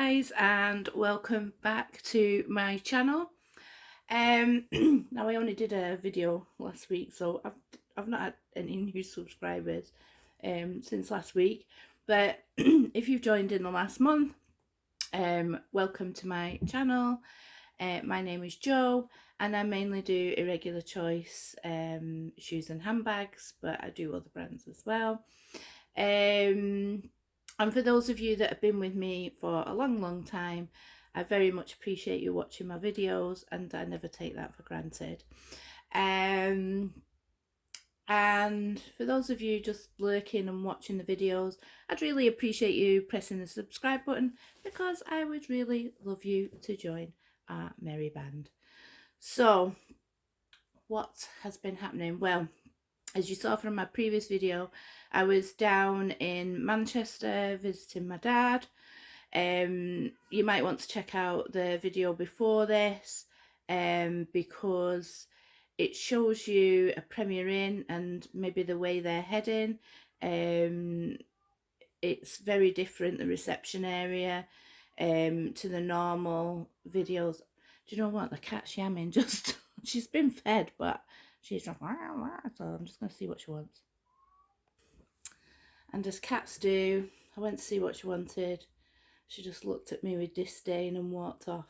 guys, and welcome back to my channel. Now I only did a video last week, so I've not had any new subscribers since last week. But if you've joined in the last month, welcome to my channel. My name is Jo, and I mainly do Irregular Choice shoes and handbags, but I do other brands as well. And for those of you that have been with me for a long time, I very much appreciate you watching my videos, and I never take that for granted. And for those of you just lurking and watching the videos, I'd really appreciate you pressing the subscribe button, because I would really love you to join our merry band. So, what has been happening? Well, as you saw from my previous video, I was down in Manchester visiting my dad. You might want to check out the video before this, because it shows you a Premier Inn and maybe the way they're heading. It's very different, the reception area, to the normal videos. Do you know what? The cat's yamming just, she's been fed, but she's like, wah, wah, so I'm just going to see what she wants. And as cats do, I went to see what she wanted. She just looked at me with disdain and walked off.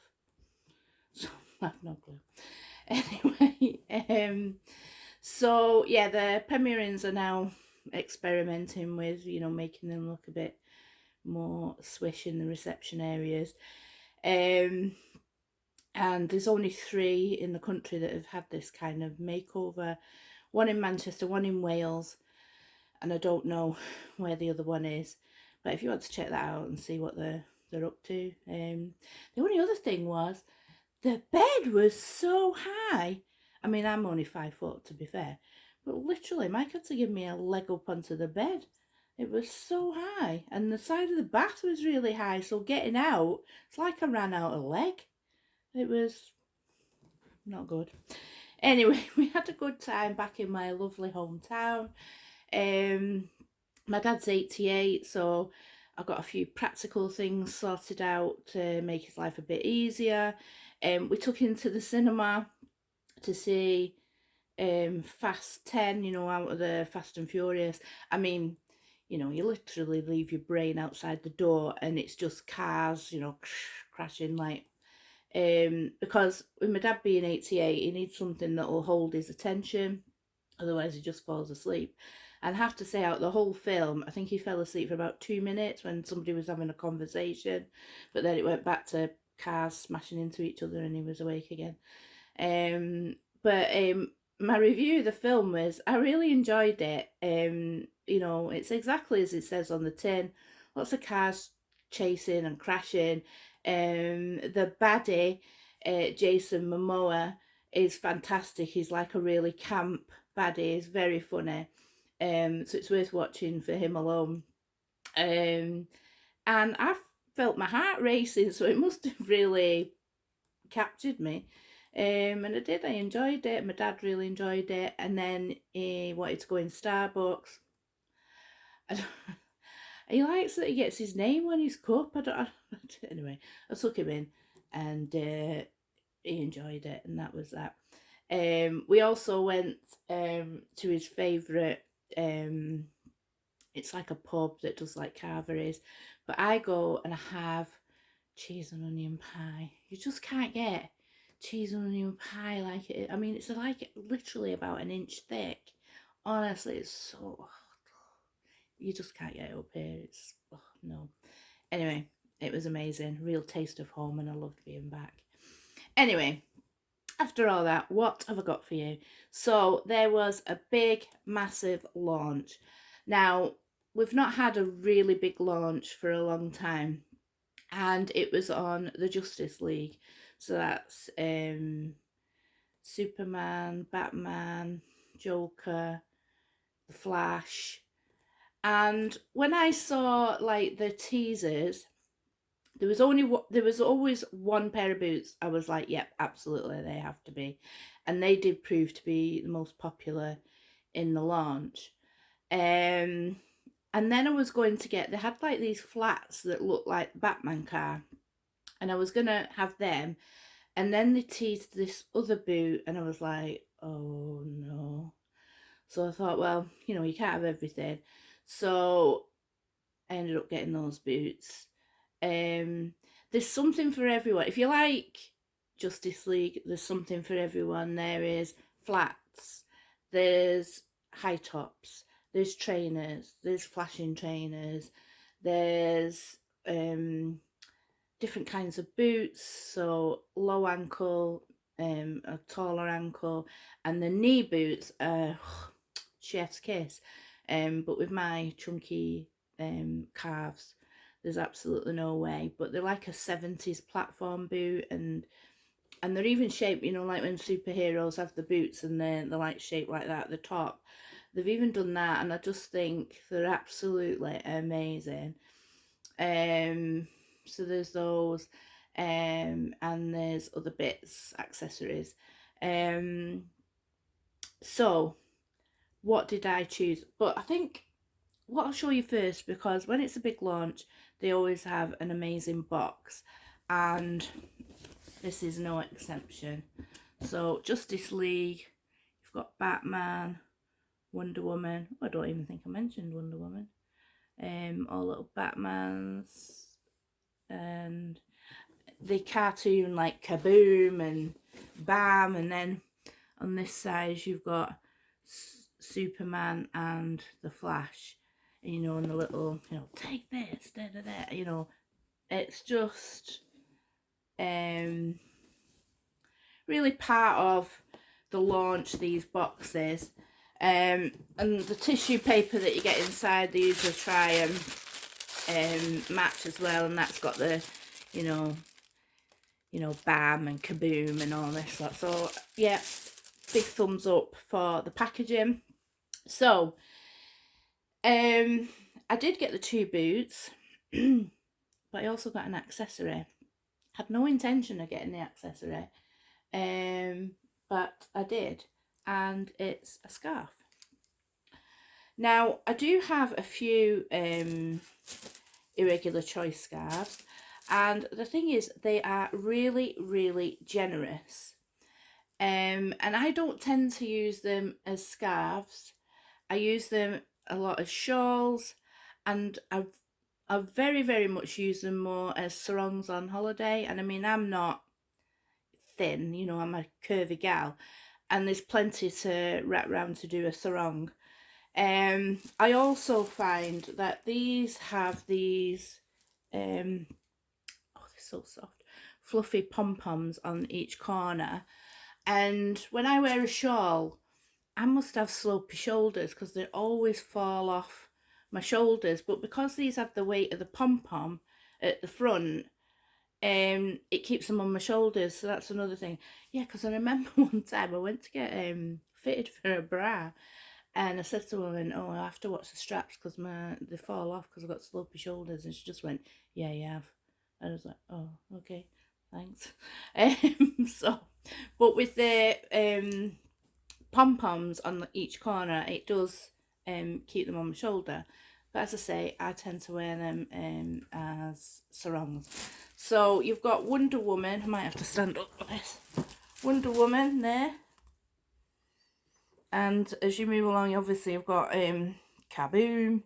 So I have no clue. Anyway, so yeah, the Premier Inns are now experimenting with, making them look a bit more swish in the reception areas. And there's only 3 in the country that have had this kind of makeover. One in Manchester, one in Wales, and I don't know where the other one is. But if you want to check that out and see what they're up to. The only other thing was, the bed was so high. I mean, I'm only 5 foot, to be fair, but literally Mike had to give me a leg up onto the bed. It was so high, and the side of the bath was really high, so getting out, it's like I ran out of leg. It was not good. Anyway, we had a good time back in my lovely hometown. My dad's 88, so I've got a few practical things sorted out to make his life a bit easier. We took him to the cinema to see Fast 10, out of the Fast and Furious. I mean, you literally leave your brain outside the door and it's just cars, crashing like. Because with my dad being 88, he needs something that will hold his attention, otherwise he just falls asleep. And I have to say, out the whole film, I think he fell asleep for about 2 minutes when somebody was having a conversation, but then it went back to cars smashing into each other and he was awake again. But my review of the film was, I really enjoyed it. It's exactly as it says on the tin. Lots of cars chasing and crashing. The baddie, Jason Momoa, is fantastic. He's like a really camp baddie. He's very funny. So it's worth watching for him alone. And I felt my heart racing, so it must have really captured me. And I did. I enjoyed it. My dad really enjoyed it. And then he wanted to go in Starbucks. He likes that he gets his name on his cup. Anyway, I took him in, and he enjoyed it, and that was that. We also went to his favourite, it's like a pub that does like carveries, but I go and I have cheese and onion pie. You just can't get cheese and onion pie like it. I mean, it's like literally about an inch thick. Honestly, it's so, you just can't get it up here. It's, oh, no. Anyway, it was amazing. Real taste of home, and I loved being back. Anyway, after all that, what have I got for you? So there was a big, massive launch. Now, we've not had a really big launch for a long time, and it was on the Justice League. So that's Superman, Batman, Joker, The Flash. And when I saw like the teasers, there was always one pair of boots. I was like, yep, absolutely, they have to be. And they did prove to be the most popular in the launch. And then I was going to get, they had like these flats that looked like the Batman car. and I was gonna have them, and then they teased this other boot, and I was like, oh no. So I thought, well, you can't have everything. So I ended up getting those boots. Um, there's something for everyone. If you like Justice League, there's something for everyone. There is flats, there's high tops, there's trainers, there's flashing trainers, there's different kinds of boots, so low ankle, a taller ankle, and the knee boots are chef's kiss. But with my chunky calves, there's absolutely no way. But they're like a 70s platform boot, and they're even shaped, like when superheroes have the boots and they're like shaped like that at the top. They've even done that, and I just think they're absolutely amazing. So there's those, and there's other bits, accessories. So what did I choose? But I think what I'll show you first, because when it's a big launch, they always have an amazing box, and this is no exception. So Justice League, you've got Batman, Wonder Woman. I don't even think I mentioned Wonder Woman. All little Batmans, and the cartoon like Kaboom and Bam, and then on this side you've got Superman and the Flash, and and the little, take this, da da da, it's just really part of the launch, these boxes. And the tissue paper that you get inside, they usually try and match as well, and that's got the Bam and Kaboom and all this lot. So yeah, big thumbs up for the packaging. So I did get the 2 boots, but I also got an accessory. Had no intention of getting the accessory, but I did, and it's a scarf. Now I do have a few irregular choice scarves, and the thing is, they are really, really generous. And I don't tend to use them as scarves. I use them a lot as shawls, and I've very, very much used them more as sarongs on holiday. And I mean, I'm not thin, I'm a curvy gal, and there's plenty to wrap around to do a sarong. I also find that these have these, oh, they're so soft, fluffy pom-poms on each corner. And when I wear a shawl, I must have slopey shoulders because they always fall off my shoulders. But because these have the weight of the pom-pom at the front, it keeps them on my shoulders. So that's another thing. Yeah, because I remember one time I went to get fitted for a bra, and I said to the woman, oh, I have to watch the straps because they fall off because I've got slopey shoulders. And she just went, yeah, you have. And I was like, oh, okay, thanks. So, but with the pom-poms on each corner, it does keep them on my shoulder. But as I say, I tend to wear them as sarongs. So you've got Wonder Woman. I might have to stand up for this. Wonder Woman there. And as you move along, obviously you've got Kaboom,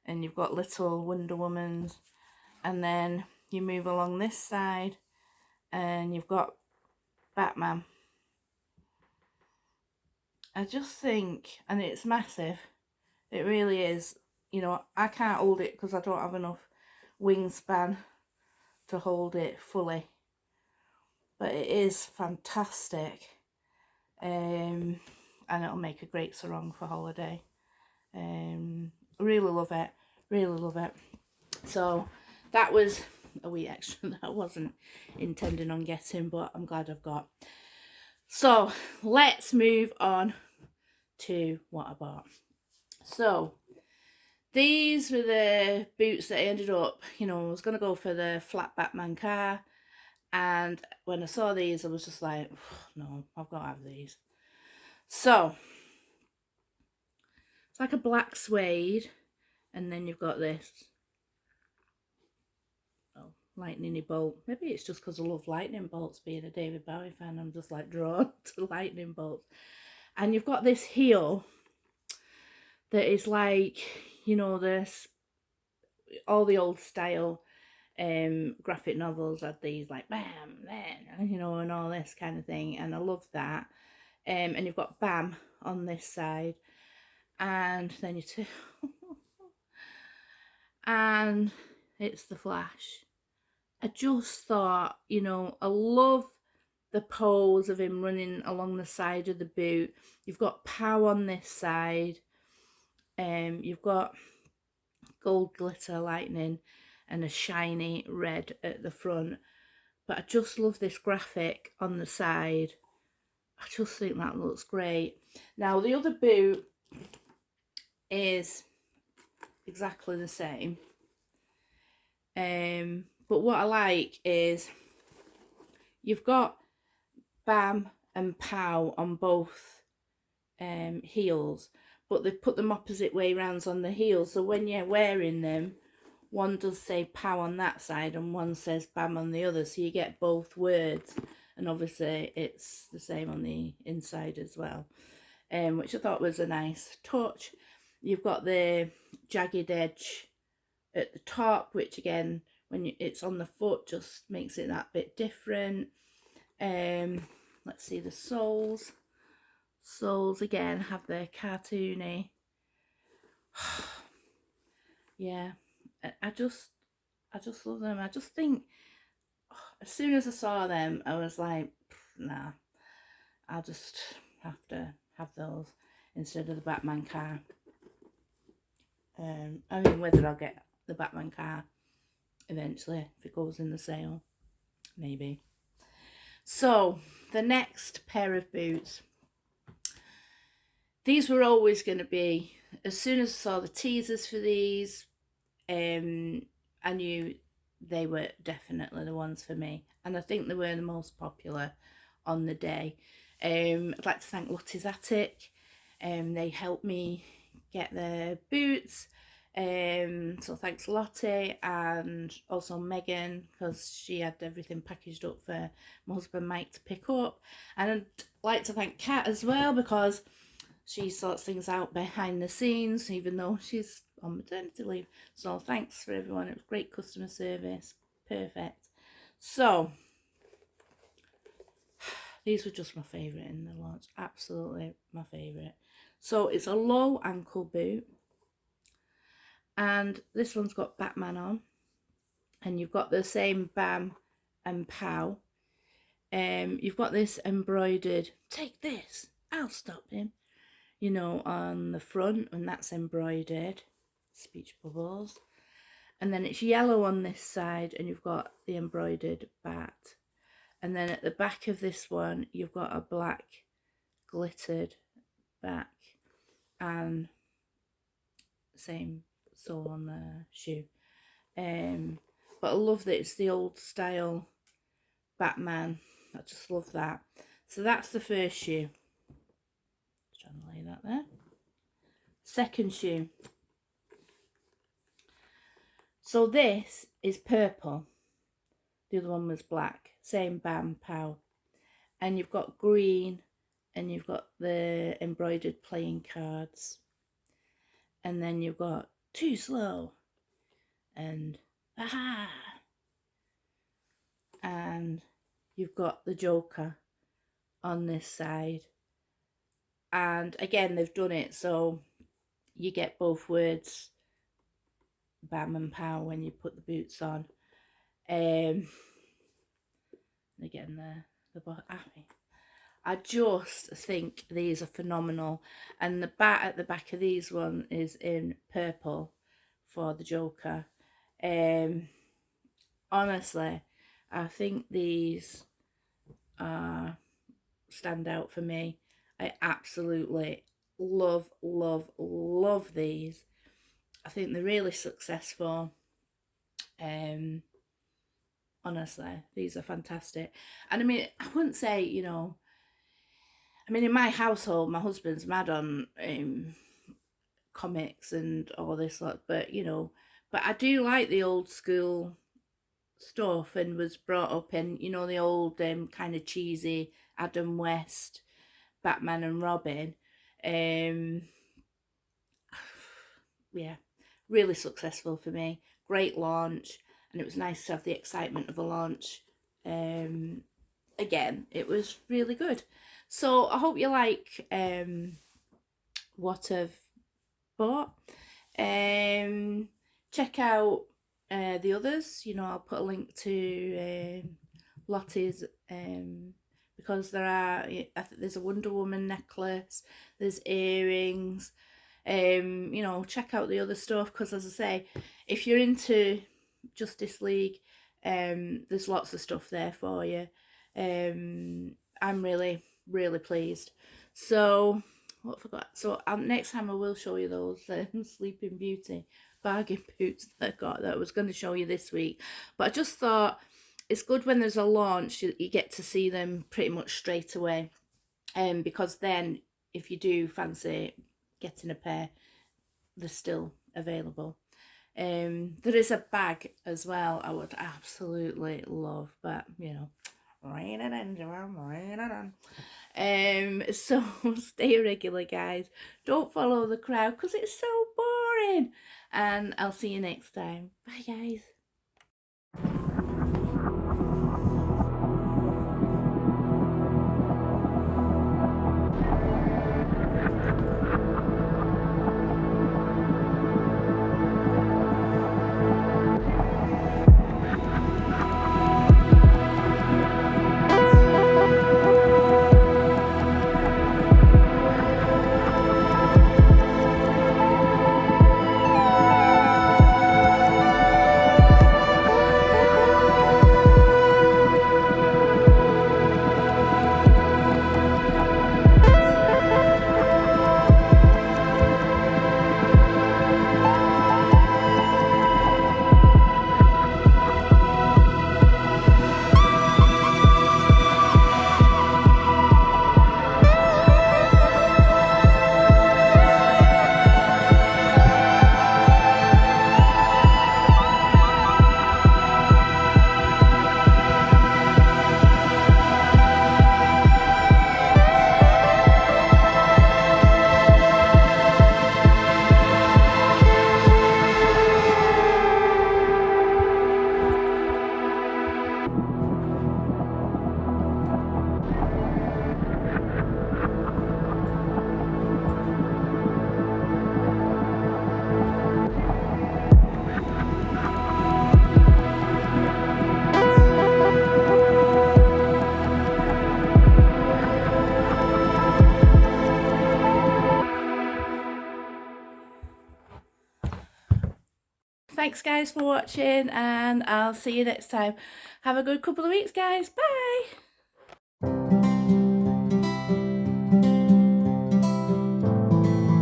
and you've got little Wonder Womans. And then you move along this side, and you've got Batman. I just think, and it's massive, it really is. I can't hold it because I don't have enough wingspan to hold it fully, but it is fantastic, and it'll make a great sarong for holiday. Really love it, really love it. So that was a wee extra that I wasn't intending on getting, but I'm glad I've got. So let's move on to what I bought. So these were the boots that I ended up, I was going to go for the flat Batman car. And when I saw these, I was just like, no, I've got to have these. So it's like a black suede. And then you've got this. Oh, lightning-y bolt. Maybe it's just because I love lightning bolts, being a David Bowie fan. I'm just like drawn to lightning bolts. And you've got this heel that is like, you know, this, all the old style graphic novels had these like bam, then, you know, and all this kind of thing. And I love that. And you've got bam on this side. And then you two and it's the Flash. I just thought, you know, I love the pose of him running along the side of the boot. You've got pow on this side. You've got gold glitter lightning and a shiny red at the front. But I just love this graphic on the side. I just think that looks great. Now the other boot is exactly the same. But what I like is you've got bam and pow on both heels, but they've put them opposite way rounds on the heels. So when you're wearing them, one does say pow on that side and one says bam on the other. So you get both words. And obviously it's the same on the inside as well, which I thought was a nice touch. You've got the jagged edge at the top, which again, when it's on the foot, just makes it that bit different. Let's see the soles. Soles again have their cartoony. Yeah, I just love them. I just think as soon as I saw them, I was like, nah, I'll just have to have those instead of the Batman car. I mean, whether I'll get the Batman car eventually if it goes in the sale, maybe. So the next pair of boots, these were always going to be, as soon as I saw the teasers for these, I knew they were definitely the ones for me, and I think they were the most popular on the day. I'd like to thank Lottie's Attic. They helped me get the boots. So thanks Lottie, and also Megan, because she had everything packaged up for my husband Mike to pick up. And I'd like to thank Kat as well, because she sorts things out behind the scenes, even though she's on maternity leave. So thanks for everyone. It was great customer service. Perfect. So these were just my favourite in the launch. Absolutely my favourite. So it's a low ankle boot. And this one's got Batman on. And you've got the same bam and pow. You've got this embroidered, take this, I'll stop him, you know, on the front, and that's embroidered, speech bubbles. And then it's yellow on this side, and you've got the embroidered bat. And then at the back of this one, you've got a black glittered back, and same sole on the shoe. But I love that it's the old style Batman. I just love that. So that's the first shoe. Just trying to lay that there. Second shoe. So this is purple. The other one was black. Same bam pow. And you've got green, and you've got the embroidered playing cards. And then you've got too slow and aha. And you've got the Joker on this side. And again, they've done it so you get both words, bam and pow, when you put the boots on. Again, I just think these are phenomenal. And the bat at the back of these one is in purple for the Joker. Honestly, I think these stand out for me. I absolutely love these. I think they're really successful. Honestly, these are fantastic. And I mean, I wouldn't say, you know, I mean, in my household, my husband's mad on comics and all this lot, but you know, but I do like the old school stuff and was brought up in, you know, the old kind of cheesy Adam West, Batman and Robin. Um, yeah, really successful for me. Great launch, and it was nice to have the excitement of a launch. Again, it was really good. So I hope you like what I've bought. Check out the others. You know, I'll put a link to Lottie's because there are. I think there's a Wonder Woman necklace. There's earrings. You know, check out the other stuff because, as I say, if you're into Justice League, there's lots of stuff there for you. I'm really pleased. So what I forgot. So next time I will show you those Sleeping Beauty bargain boots that I got that I was going to show you this week. But I just thought it's good when there's a launch, you get to see them pretty much straight away. Because then if you do fancy getting a pair, they're still available. There is a bag as well I would absolutely love, but you know, rain it in, rain it in. So stay irregular, guys. Don't follow the crowd because it's so boring. And I'll see you next time. Bye, guys. Thanks, guys, for watching, and I'll see you next time. Have a good couple of weeks, guys. Bye.